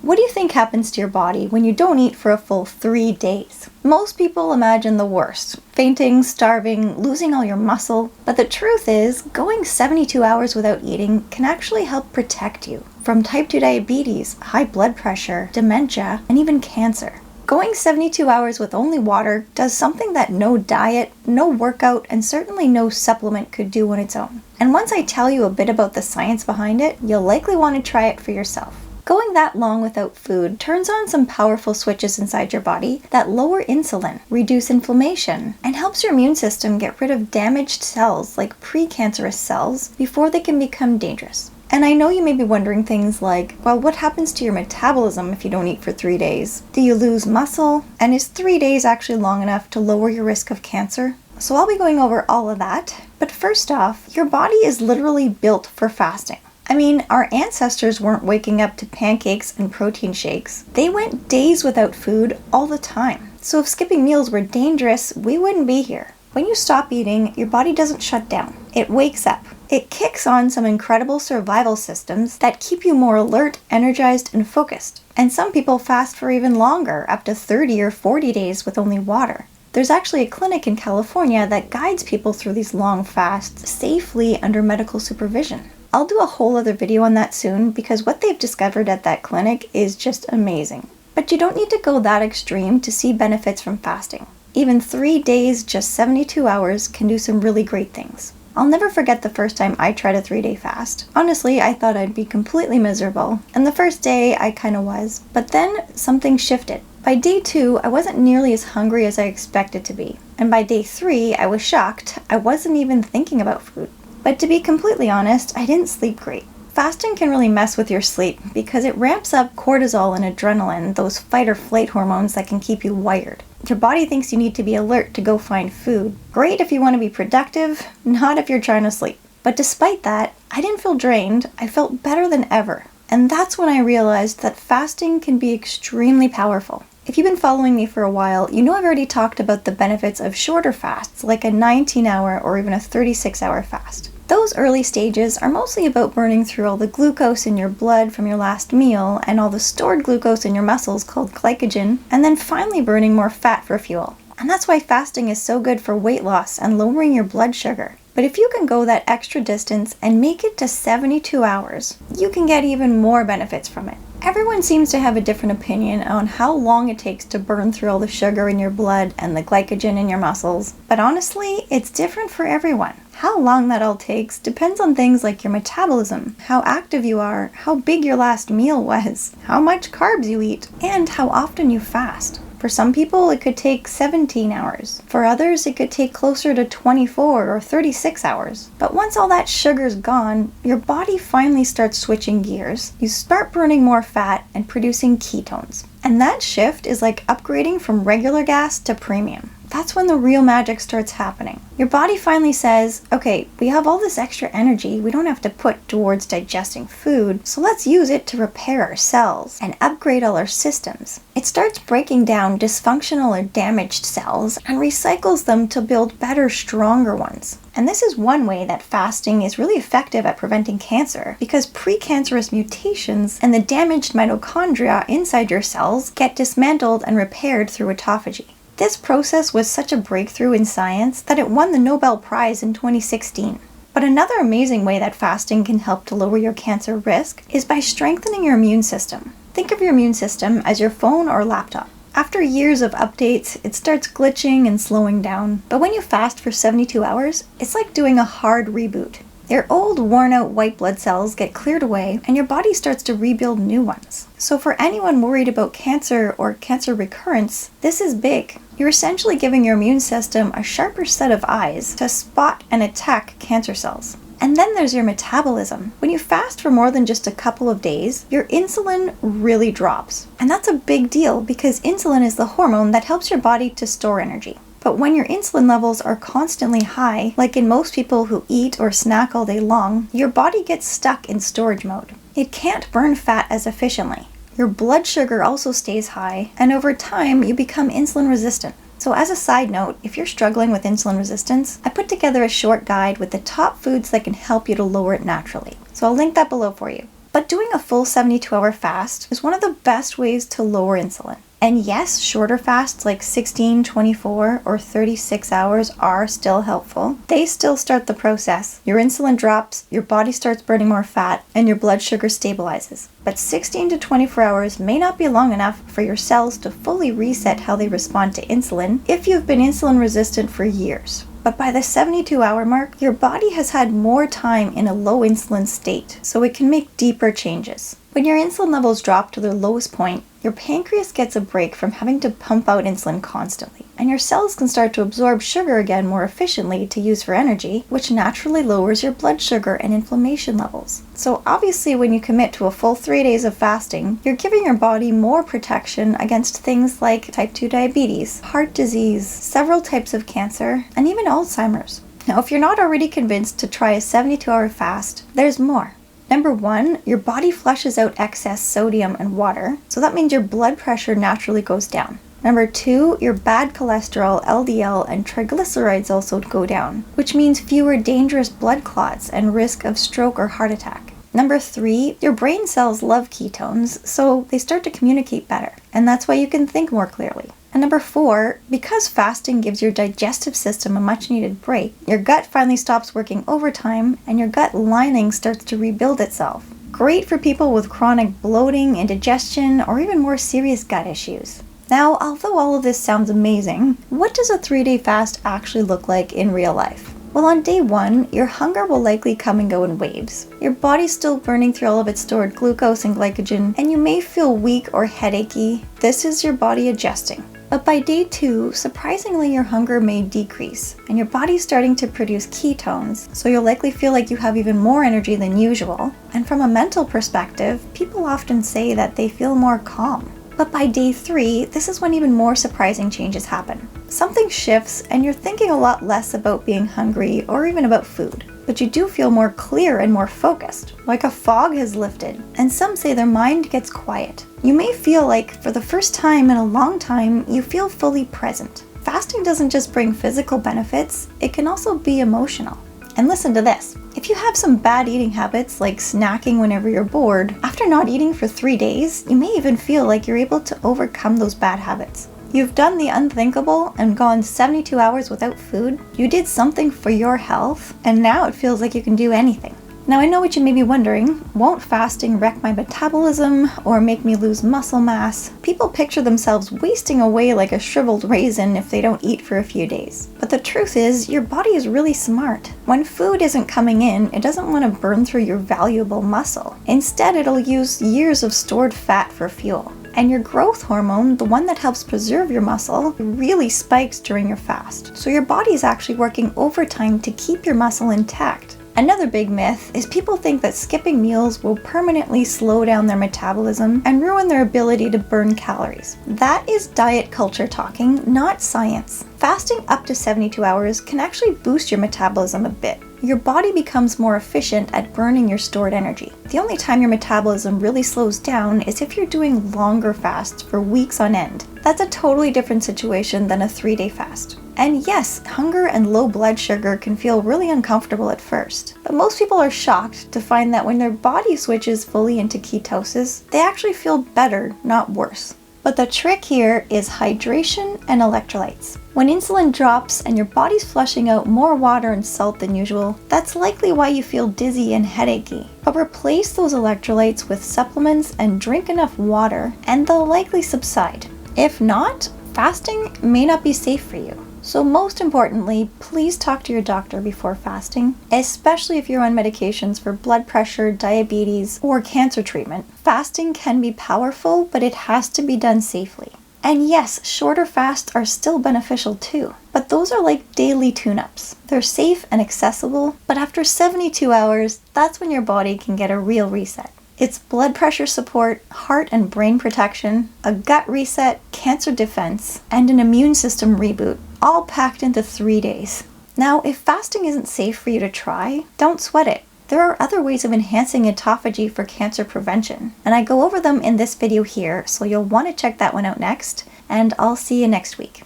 What do you think happens to your body when you don't eat for a full 3 days? Most people imagine the worst: fainting, starving, losing all your muscle. But the truth is, going 72 hours without eating can actually help protect you from type 2 diabetes, high blood pressure, dementia, and even cancer. Going 72 hours with only water does something that no diet, no workout, and certainly no supplement could do on its own. And once I tell you a bit about the science behind it, you'll likely want to try it for yourself. Going that long without food turns on some powerful switches inside your body that lower insulin, reduce inflammation, and helps your immune system get rid of damaged cells like precancerous cells before they can become dangerous. And I know you may be wondering things like, well, what happens to your metabolism if you don't eat for 3 days? Do you lose muscle? And is 3 days actually long enough to lower your risk of cancer? So I'll be going over all of that. But first off, your body is literally built for fasting. I mean, our ancestors weren't waking up to pancakes and protein shakes. They went days without food all the time. So if skipping meals were dangerous, we wouldn't be here. When you stop eating, your body doesn't shut down. It wakes up. It kicks on some incredible survival systems that keep you more alert, energized, and focused. And some people fast for even longer, up to 30 or 40 days with only water. There's actually a clinic in California that guides people through these long fasts safely under medical supervision. I'll do a whole other video on that soon because what they've discovered at that clinic is just amazing. But you don't need to go that extreme to see benefits from fasting. Even 3 days, just 72 hours, can do some really great things. I'll never forget the first time I tried a 3-day fast. Honestly, I thought I'd be completely miserable, and the first day I kinda was, but then something shifted. By day 2, I wasn't nearly as hungry as I expected to be, and by day 3, I was shocked I wasn't even thinking about food. But to be completely honest, I didn't sleep great. Fasting can really mess with your sleep because it ramps up cortisol and adrenaline, those fight or flight hormones that can keep you wired. Your body thinks you need to be alert to go find food. Great if you want to be productive, not if you're trying to sleep. But despite that, I didn't feel drained. I felt better than ever. And that's when I realized that fasting can be extremely powerful. If you've been following me for a while, you know I've already talked about the benefits of shorter fasts, like a 19-hour or even a 36-hour fast. Those early stages are mostly about burning through all the glucose in your blood from your last meal and all the stored glucose in your muscles called glycogen, and then finally burning more fat for fuel. And that's why fasting is so good for weight loss and lowering your blood sugar. But if you can go that extra distance and make it to 72 hours, you can get even more benefits from it. Everyone seems to have a different opinion on how long it takes to burn through all the sugar in your blood and the glycogen in your muscles. But honestly, it's different for everyone. How long that all takes depends on things like your metabolism, how active you are, how big your last meal was, how much carbs you eat, and how often you fast. For some people, it could take 17 hours. For others, it could take closer to 24 or 36 hours. But once all that sugar's gone, your body finally starts switching gears. You start burning more fat and producing ketones. And that shift is like upgrading from regular gas to premium. That's when the real magic starts happening. Your body finally says, okay, we have all this extra energy we don't have to put towards digesting food, so let's use it to repair our cells and upgrade all our systems. It starts breaking down dysfunctional or damaged cells and recycles them to build better, stronger ones. And this is one way that fasting is really effective at preventing cancer, because precancerous mutations and the damaged mitochondria inside your cells get dismantled and repaired through autophagy. This process was such a breakthrough in science that it won the Nobel Prize in 2016. But another amazing way that fasting can help to lower your cancer risk is by strengthening your immune system. Think of your immune system as your phone or laptop. After years of updates, it starts glitching and slowing down. But when you fast for 72 hours, it's like doing a hard reboot. Your old, worn-out white blood cells get cleared away, and your body starts to rebuild new ones. So for anyone worried about cancer or cancer recurrence, this is big. You're essentially giving your immune system a sharper set of eyes to spot and attack cancer cells. And then there's your metabolism. When you fast for more than just a couple of days, your insulin really drops. And that's a big deal because insulin is the hormone that helps your body to store energy. But when your insulin levels are constantly high, like in most people who eat or snack all day long, your body gets stuck in storage mode. It can't burn fat as efficiently. Your blood sugar also stays high, and over time, you become insulin resistant. So as a side note, if you're struggling with insulin resistance, I put together a short guide with the top foods that can help you to lower it naturally. So I'll link that below for you. But doing a full 72-hour fast is one of the best ways to lower insulin. And yes, shorter fasts like 16, 24, or 36 hours are still helpful. They still start the process. Your insulin drops, your body starts burning more fat, and your blood sugar stabilizes. But 16 to 24 hours may not be long enough for your cells to fully reset how they respond to insulin if you've been insulin resistant for years. But by the 72-hour mark, your body has had more time in a low insulin state, so it can make deeper changes. When your insulin levels drop to their lowest point, your pancreas gets a break from having to pump out insulin constantly, and your cells can start to absorb sugar again more efficiently to use for energy, which naturally lowers your blood sugar and inflammation levels. So obviously when you commit to a full 3 days of fasting, you're giving your body more protection against things like type 2 diabetes, heart disease, several types of cancer, and even Alzheimer's. Now, if you're not already convinced to try a 72-hour fast, there's more. Number 1, your body flushes out excess sodium and water, so that means your blood pressure naturally goes down. Number 2, your bad cholesterol, LDL, and triglycerides also go down, which means fewer dangerous blood clots and risk of stroke or heart attack. Number 3, your brain cells love ketones, so they start to communicate better, and that's why you can think more clearly. And number 4, because fasting gives your digestive system a much needed break, your gut finally stops working overtime and your gut lining starts to rebuild itself. Great for people with chronic bloating, indigestion, or even more serious gut issues. Now, although all of this sounds amazing, what does a 3-day fast actually look like in real life? Well, on day 1, your hunger will likely come and go in waves. Your body's still burning through all of its stored glucose and glycogen, and you may feel weak or headachy. This is your body adjusting. But by day 2, surprisingly your hunger may decrease, and your body's starting to produce ketones, so you'll likely feel like you have even more energy than usual. And from a mental perspective, people often say that they feel more calm. But by day 3, this is when even more surprising changes happen. Something shifts and you're thinking a lot less about being hungry or even about food. But you do feel more clear and more focused, like a fog has lifted, and some say their mind gets quiet. You may feel like, for the first time in a long time, you feel fully present. Fasting doesn't just bring physical benefits, it can also be emotional. And listen to this. If you have some bad eating habits like snacking whenever you're bored, after not eating for 3 days, you may even feel like you're able to overcome those bad habits. You've done the unthinkable and gone 72 hours without food. You did something for your health, and now it feels like you can do anything. Now I know what you may be wondering, won't fasting wreck my metabolism or make me lose muscle mass? People picture themselves wasting away like a shriveled raisin if they don't eat for a few days. But the truth is, your body is really smart. When food isn't coming in, it doesn't want to burn through your valuable muscle. Instead, it'll use years of stored fat for fuel. And your growth hormone, the one that helps preserve your muscle, really spikes during your fast. So your body is actually working overtime to keep your muscle intact. Another big myth is people think that skipping meals will permanently slow down their metabolism and ruin their ability to burn calories. That is diet culture talking, not science. Fasting up to 72 hours can actually boost your metabolism a bit. Your body becomes more efficient at burning your stored energy. The only time your metabolism really slows down is if you're doing longer fasts for weeks on end. That's a totally different situation than a 3-day fast. And yes, hunger and low blood sugar can feel really uncomfortable at first, but most people are shocked to find that when their body switches fully into ketosis, they actually feel better, not worse. But the trick here is hydration and electrolytes. When insulin drops and your body's flushing out more water and salt than usual, that's likely why you feel dizzy and headachy. But replace those electrolytes with supplements and drink enough water, and they'll likely subside. If not, fasting may not be safe for you. So most importantly, please talk to your doctor before fasting, especially if you're on medications for blood pressure, diabetes, or cancer treatment. Fasting can be powerful, but it has to be done safely. And yes, shorter fasts are still beneficial too, but those are like daily tune-ups. They're safe and accessible, but after 72 hours, that's when your body can get a real reset. It's blood pressure support, heart and brain protection, a gut reset, cancer defense, and an immune system reboot, all packed into 3 days. Now, if fasting isn't safe for you to try, don't sweat it. There are other ways of enhancing autophagy for cancer prevention, and I go over them in this video here, so you'll want to check that one out next, and I'll see you next week.